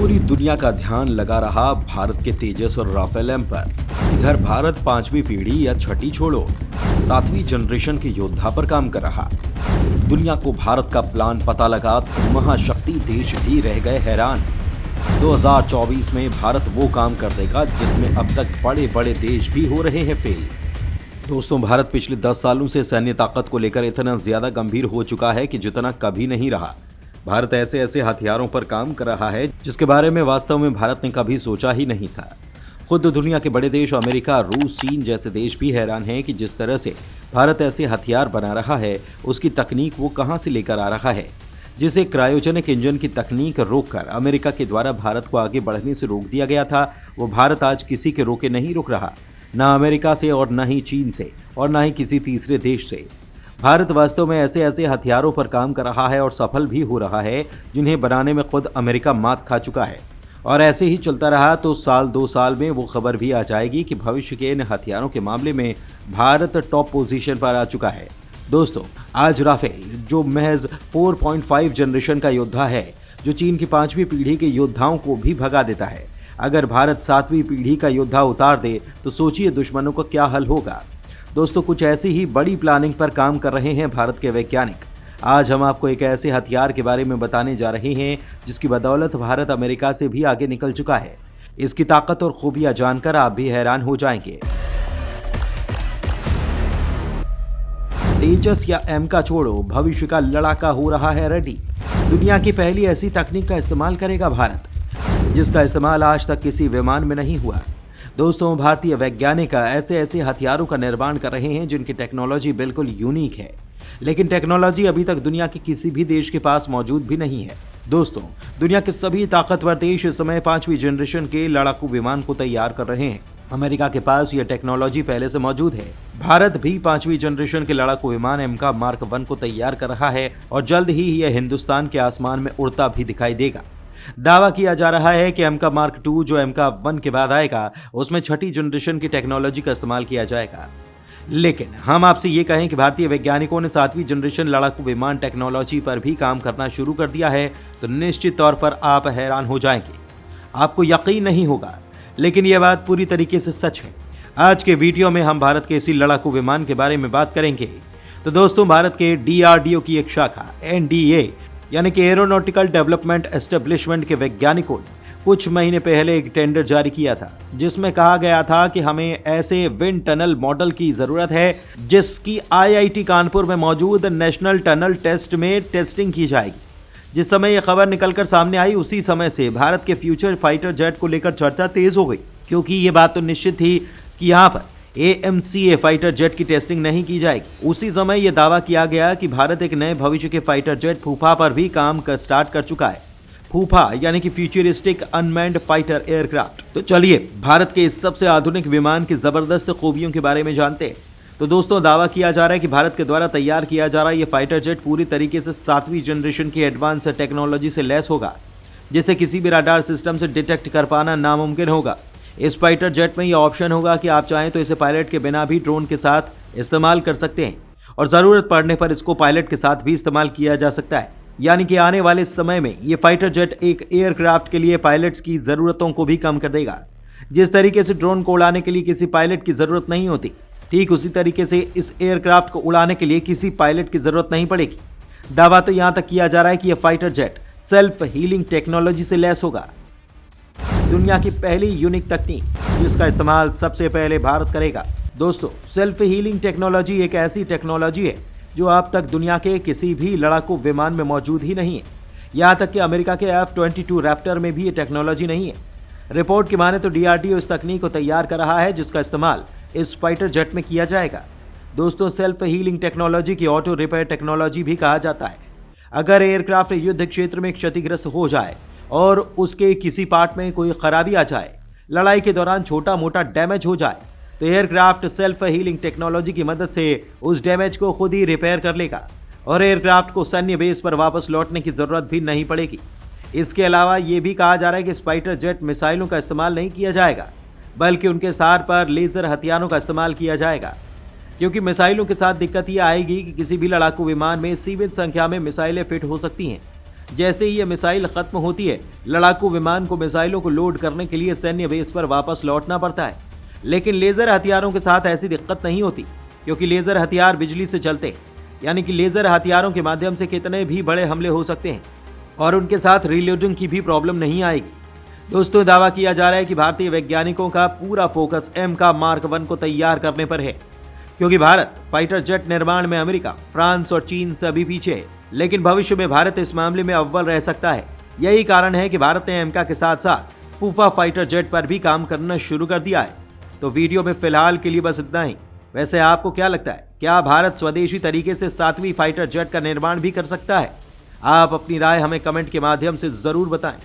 पूरी दुनिया का ध्यान लगा रहा भारत के तेजस और राफेल एम पर। इधर भारत 5वीं पीढ़ी या छठी छोड़ो 7वीं जनरेशन के योद्धा पर काम कर रहा। दुनिया को भारत का प्लान पता लगा तो महाशक्ति देश भी रह गए हैरान। 2024 में भारत वो काम कर देगा जिसमें अब तक बड़े बड़े देश भी हो रहे हैं फेल। दोस्तों, भारत पिछले 10 सालों से सैन्य ताकत को लेकर इतना ज्यादा गंभीर हो चुका है कि जितना कभी नहीं रहा। भारत ऐसे ऐसे हथियारों पर काम कर रहा है जिसके बारे में वास्तव में भारत ने कभी सोचा ही नहीं था। खुद दुनिया के बड़े देश अमेरिका, रूस, चीन जैसे देश भी हैरान हैं कि जिस तरह से भारत ऐसे हथियार बना रहा है उसकी तकनीक वो कहां से लेकर आ रहा है, जिसे क्रायोजेनिक इंजन की तकनीक रोककर अमेरिका के द्वारा भारत को आगे बढ़ने से रोक दिया गया था। वो भारत आज किसी के रोके नहीं रुक रहा, ना अमेरिका से और न ही चीन से और न ही किसी तीसरे देश से। भारत वास्तव में ऐसे ऐसे हथियारों पर काम कर रहा है और सफल भी हो रहा है जिन्हें बनाने में खुद अमेरिका मात खा चुका है। और ऐसे ही चलता रहा तो साल 2 साल में वो खबर भी आ जाएगी कि भविष्य के इन हथियारों के मामले में भारत टॉप पोजीशन पर आ चुका है। दोस्तों, आज राफेल जो महज 4.5 जनरेशन का योद्धा है, जो चीन की 5वीं पीढ़ी के योद्धाओं को भी भगा देता है, अगर भारत 7वीं पीढ़ी का योद्धा उतार दे तो सोचिए दुश्मनों का क्या हल होगा। दोस्तों, कुछ ऐसी ही बड़ी प्लानिंग पर काम कर रहे हैं भारत के वैज्ञानिक। आज हम आपको एक ऐसे हथियार के बारे में बताने जा रहे हैं जिसकी बदौलत भारत अमेरिका से भी आगे निकल चुका है। इसकी ताकत और खूबियां जानकर आप भी हैरान हो जाएंगे। तेजस या एम का छोड़ो, भविष्य का लड़ाका हो रहा है रेडी। दुनिया की पहली ऐसी तकनीक का इस्तेमाल करेगा भारत जिसका इस्तेमाल आज तक किसी विमान में नहीं हुआ। दोस्तों, भारतीय वैज्ञानिक ऐसे ऐसे हथियारों का निर्माण कर रहे हैं जिनकी टेक्नोलॉजी बिल्कुल यूनिक है, लेकिन टेक्नोलॉजी अभी तक दुनिया के किसी भी देश के पास मौजूद भी नहीं है। दोस्तों, दुनिया के सभी ताकतवर देश इस समय 5वीं जनरेशन के लड़ाकू विमान को तैयार कर रहे हैं। अमेरिका के पास यह टेक्नोलॉजी पहले से मौजूद है। भारत भी 5वीं जनरेशन के लड़ाकू विमान एमका मार्क 1 को तैयार कर रहा है और जल्द ही यह हिंदुस्तान के आसमान में उड़ता भी दिखाई देगा। दावा किया जा रहा है कि एमका मार्क 2 जो एमका 1 के बाद आएगा उसमें छठी जनरेशन की टेक्नोलॉजी का इस्तेमाल किया जाएगा। लेकिन हम आपसे ये कहें कि भारतीय वैज्ञानिकों ने 7वीं जनरेशन लड़ाकू विमान टेक्नोलॉजी पर भी काम करना शुरू कर दिया है तो निश्चित तौर पर आप हैरान हो जाएंगे। आपको यकीन नहीं होगा, लेकिन यह बात पूरी तरीके से सच है। आज के वीडियो में हम भारत के इसी लड़ाकू विमान के बारे में बात करेंगे। तो दोस्तों, भारत के DRDO की एक शाखा NDA यानी कि एरोनॉटिकल डेवलपमेंट एस्टेब्लिशमेंट के वैज्ञानिकों ने कुछ महीने पहले एक टेंडर जारी किया था जिसमें कहा गया था कि हमें ऐसे विंड टनल मॉडल की जरूरत है जिसकी IIT कानपुर में मौजूद नेशनल टनल टेस्ट में टेस्टिंग की जाएगी। जिस समय यह खबर निकलकर सामने आई उसी समय से भारत के फ्यूचर फाइटर जेट को लेकर चर्चा तेज हो गई, क्योंकि ये बात तो निश्चित थी कि यहाँ पर AMCA फाइटर जेट की टेस्टिंग नहीं की जाएगी। उसी समय यह दावा किया गया कि भारत एक नए भविष्य के फाइटर जेट फूफा पर भी काम स्टार्ट कर चुका है। फूफा यानी कि फ्यूचरिस्टिक अनमैन्ड फाइटर एयरक्राफ्ट। तो चलिए भारत के इस सबसे आधुनिक विमान की जबरदस्त खूबियों के बारे में जानते हैं। तो दोस्तों, दावा किया जा रहा है कि भारत के द्वारा तैयार किया जा रहा यह फाइटर जेट पूरी तरीके से 7वीं जनरेशन की एडवांस टेक्नोलॉजी से लैस होगा, जिसे किसी भी रडार सिस्टम से डिटेक्ट कर पाना नामुमकिन होगा। इस फाइटर जेट में यह ऑप्शन होगा कि आप चाहें तो इसे पायलट के बिना भी ड्रोन के साथ इस्तेमाल कर सकते हैं और ज़रूरत पड़ने पर इसको पायलट के साथ भी इस्तेमाल किया जा सकता है। यानी कि आने वाले समय में ये फाइटर जेट एक एयरक्राफ्ट के लिए पायलट्स की ज़रूरतों को भी कम कर देगा। जिस तरीके से ड्रोन को उड़ाने के लिए किसी पायलट की ज़रूरत नहीं होती, ठीक उसी तरीके से इस एयरक्राफ्ट को उड़ाने के लिए किसी पायलट की ज़रूरत नहीं पड़ेगी। दावा तो यहाँ तक किया जा रहा है कि यह fighter jet self healing technology से लैस होगा। दुनिया की पहली यूनिक तकनीक जिसका इस्तेमाल सबसे पहले भारत करेगा। दोस्तों, सेल्फ हीलिंग टेक्नोलॉजी एक ऐसी टेक्नोलॉजी है जो अब तक दुनिया के किसी भी लड़ाकू विमान में मौजूद ही नहीं है। यहाँ तक कि अमेरिका के F-22 रैप्टर में भी ये टेक्नोलॉजी नहीं है। रिपोर्ट की माने तो DRDO इस तकनीक को तैयार कर रहा है जिसका इस्तेमाल इस फाइटर जेट में किया जाएगा। दोस्तों, सेल्फ हीलिंग टेक्नोलॉजी की ऑटो रिपेयर टेक्नोलॉजी भी कहा जाता है। अगर एयरक्राफ्ट युद्ध क्षेत्र में क्षतिग्रस्त हो जाए और उसके किसी पार्ट में कोई खराबी आ जाए, लड़ाई के दौरान छोटा मोटा डैमेज हो जाए, तो एयरक्राफ्ट सेल्फ हीलिंग टेक्नोलॉजी की मदद से उस डैमेज को खुद ही रिपेयर कर लेगा और एयरक्राफ्ट को सैन्य बेस पर वापस लौटने की जरूरत भी नहीं पड़ेगी। इसके अलावा ये भी कहा जा रहा है कि स्पाइटर जेट मिसाइलों का इस्तेमाल नहीं किया जाएगा, बल्कि उनके स्थान पर लेजर हथियारों का इस्तेमाल किया जाएगा, क्योंकि मिसाइलों के साथ दिक्कत ये आएगी कि किसी भी लड़ाकू विमान में सीमित संख्या में मिसाइलें फिट हो सकती हैं। जैसे ही ये मिसाइल खत्म होती है, लड़ाकू विमान को मिसाइलों को लोड करने के लिए सैन्य बेस पर वापस लौटना पड़ता है। लेकिन लेजर हथियारों के साथ ऐसी दिक्कत नहीं होती, क्योंकि लेजर हथियार बिजली से चलते हैं, यानी कि लेजर हथियारों के माध्यम से कितने भी बड़े हमले हो सकते हैं और उनके साथ रीलोडिंग की भी प्रॉब्लम नहीं आएगी। दोस्तों, दावा किया जा रहा है कि भारतीय वैज्ञानिकों का पूरा फोकस MK Mark 1 को तैयार करने पर है, क्योंकि भारत फाइटर जेट निर्माण में अमेरिका, फ्रांस और चीन से अभी पीछे है। लेकिन भविष्य में भारत इस मामले में अव्वल रह सकता है। यही कारण है कि भारत ने MK के साथ साथ फूफा फाइटर जेट पर भी काम करना शुरू कर दिया है। तो वीडियो में फिलहाल के लिए बस इतना ही। वैसे आपको क्या लगता है, क्या भारत स्वदेशी तरीके से 7वीं फाइटर जेट का निर्माण भी कर सकता है? आप अपनी राय हमें कमेंट के माध्यम से जरूर बताएं।